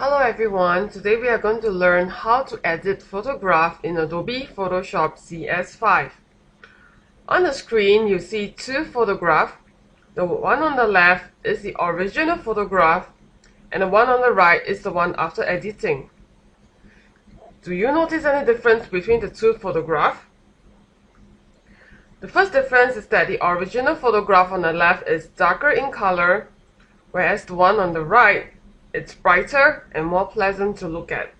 Hello everyone, today we are going to learn how to edit photograph in Adobe Photoshop CS5. On the screen you see two photographs. The one on the left is the original photograph and the one on the right is the one after editing. Do you notice any difference between the two photographs? The first difference is that the original photograph on the left is darker in color, whereas the one on the right, it's brighter and more pleasant to look at.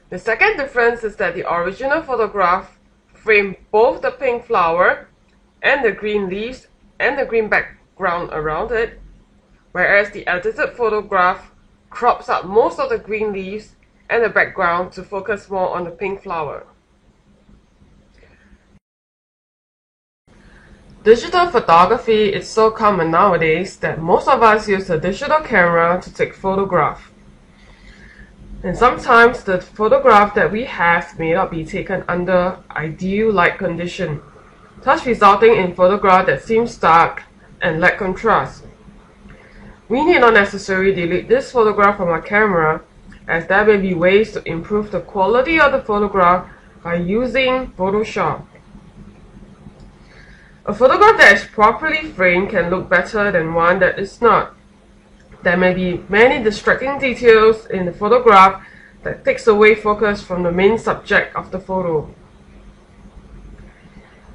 The second difference is that the original photograph framed both the pink flower and the green leaves and the green background around it, whereas the edited photograph crops up most of the green leaves and the background to focus more on the pink flower. Digital photography is so common nowadays that most of us use a digital camera to take photographs. And sometimes the photograph that we have may not be taken under ideal light condition, thus resulting in photograph that seems dark and lack contrast. We need not necessarily delete this photograph from our camera, as there may be ways to improve the quality of the photograph by using Photoshop. A photograph that is properly framed can look better than one that is not. There may be many distracting details in the photograph that takes away focus from the main subject of the photo.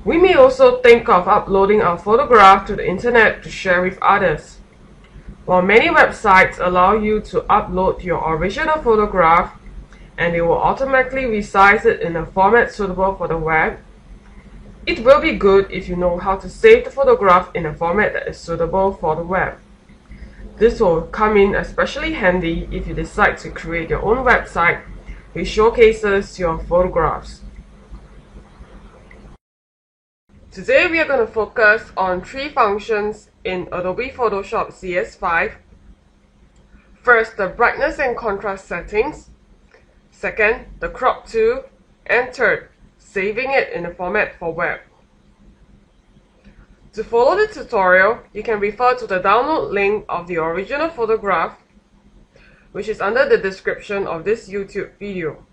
We may also think of uploading our photograph to the internet to share with others. While many websites allow you to upload your original photograph and they will automatically resize it in a format suitable for the web, it will be good if you know how to save the photograph in a format that is suitable for the web. This will come in especially handy if you decide to create your own website which showcases your photographs. Today we are going to focus on three functions in Adobe Photoshop CS5. First, the brightness and contrast settings. Second, the crop to. And third, saving it in a format for web. To follow the tutorial, you can refer to the download link of the original photograph, which is under the description of this YouTube video.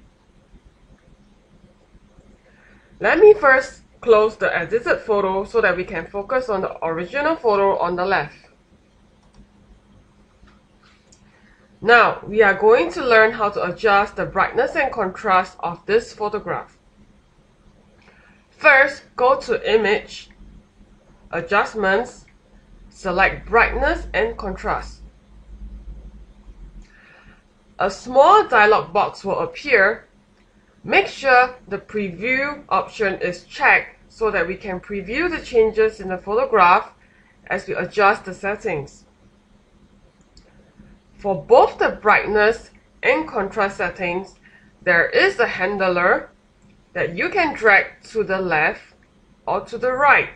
Let me first close the edited photo so that we can focus on the original photo on the left. Now, we are going to learn how to adjust the brightness and contrast of this photograph. First, go to Image, Adjustments, select Brightness and Contrast. A small dialog box will appear. Make sure the Preview option is checked so that we can preview the changes in the photograph as we adjust the settings. For both the brightness and contrast settings, there is a handler that you can drag to the left or to the right.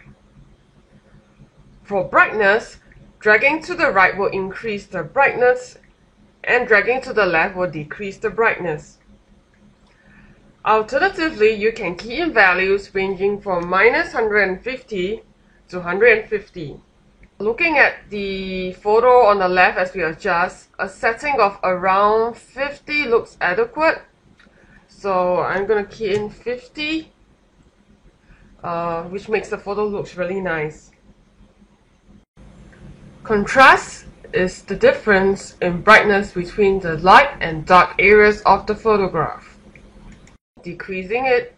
For brightness, dragging to the right will increase the brightness and dragging to the left will decrease the brightness. Alternatively, you can key in values ranging from -150 to 150. Looking at the photo on the left as we adjust, a setting of around 50 looks adequate. So I'm going to key in 50, which makes the photo look really nice. Contrast is the difference in brightness between the light and dark areas of the photograph. Decreasing it,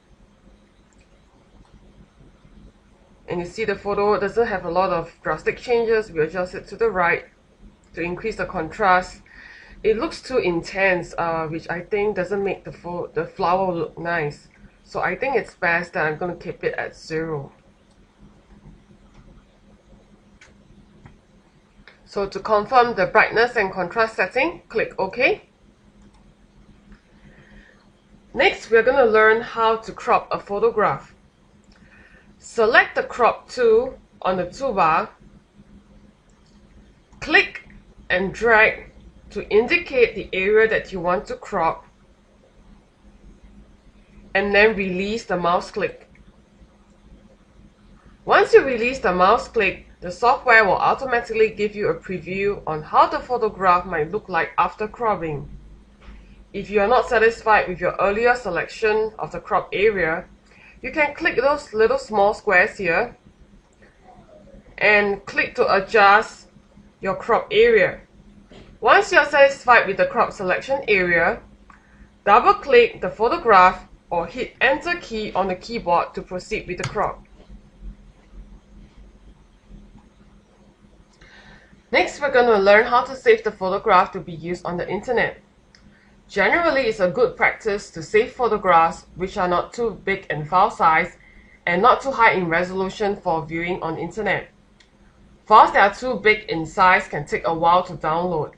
and you see the photo doesn't have a lot of drastic changes. We adjust it to the right to increase the contrast. It looks too intense, which I think doesn't make the flower look nice. So I think it's best that I'm going to keep it at 0. So to confirm the brightness and contrast setting, click OK. Next, we're going to learn how to crop a photograph. Select the Crop tool on the toolbar. Click and drag to indicate the area that you want to crop, and then release the mouse click. Once you release the mouse click, the software will automatically give you a preview on how the photograph might look like after cropping. If you are not satisfied with your earlier selection of the crop area, you can click those little small squares here and click to adjust your crop area. Once you are satisfied with the crop selection area, double click the photograph or hit Enter key on the keyboard to proceed with the crop. Next, we're going to learn how to save the photograph to be used on the internet. Generally, it's a good practice to save photographs which are not too big in file size and not too high in resolution for viewing on internet. Files that are too big in size can take a while to download.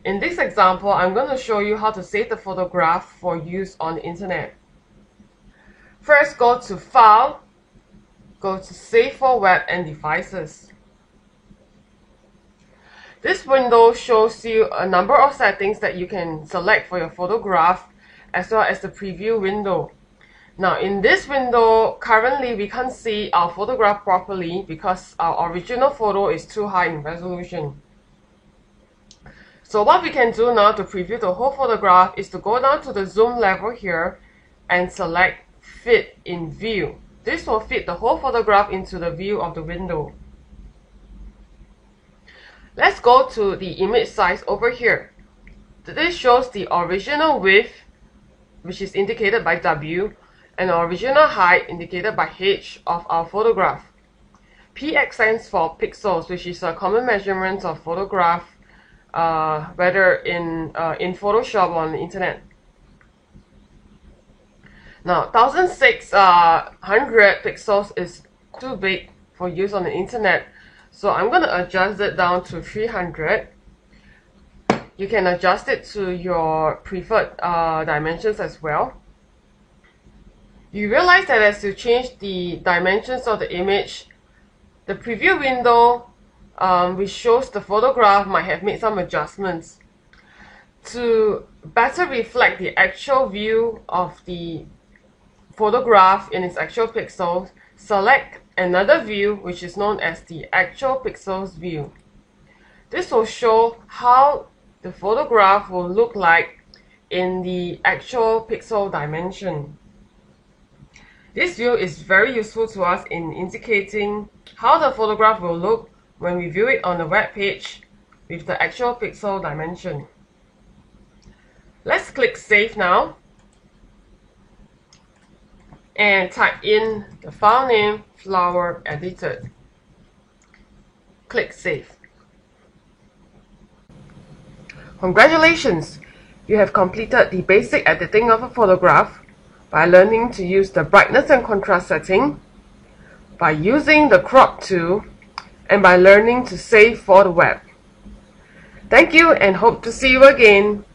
In this example, I'm going to show you how to save the photograph for use on the internet. First, go to File, go to Save for Web and Devices. This window shows you a number of settings that you can select for your photograph, as well as the preview window. Now in this window, currently we can't see our photograph properly because our original photo is too high in resolution. So what we can do now to preview the whole photograph is to go down to the zoom level here and select Fit in View. This will fit the whole photograph into the view of the window. Let's go to the image size over here. This shows the original width, which is indicated by W, and the original height indicated by H of our photograph. PX stands for pixels, which is a common measurement of photograph, whether in Photoshop or on the internet. Now 1600 pixels is too big for use on the internet, so I'm going to adjust it down to 300. You can adjust it to your preferred dimensions as well. You realize that as you change the dimensions of the image, the preview window which shows the photograph might have made some adjustments. To better reflect the actual view of the photograph in its actual pixels, select another view which is known as the actual pixels view. This will show how the photograph will look like in the actual pixel dimension. This view is very useful to us in indicating how the photograph will look when we view it on the web page with the actual pixel dimension. Let's click Save now and type in the file name Flower Edited. Click Save. Congratulations! You have completed the basic editing of a photograph by learning to use the brightness and contrast setting, by using the crop tool, and by learning to save for the web. Thank you and hope to see you again.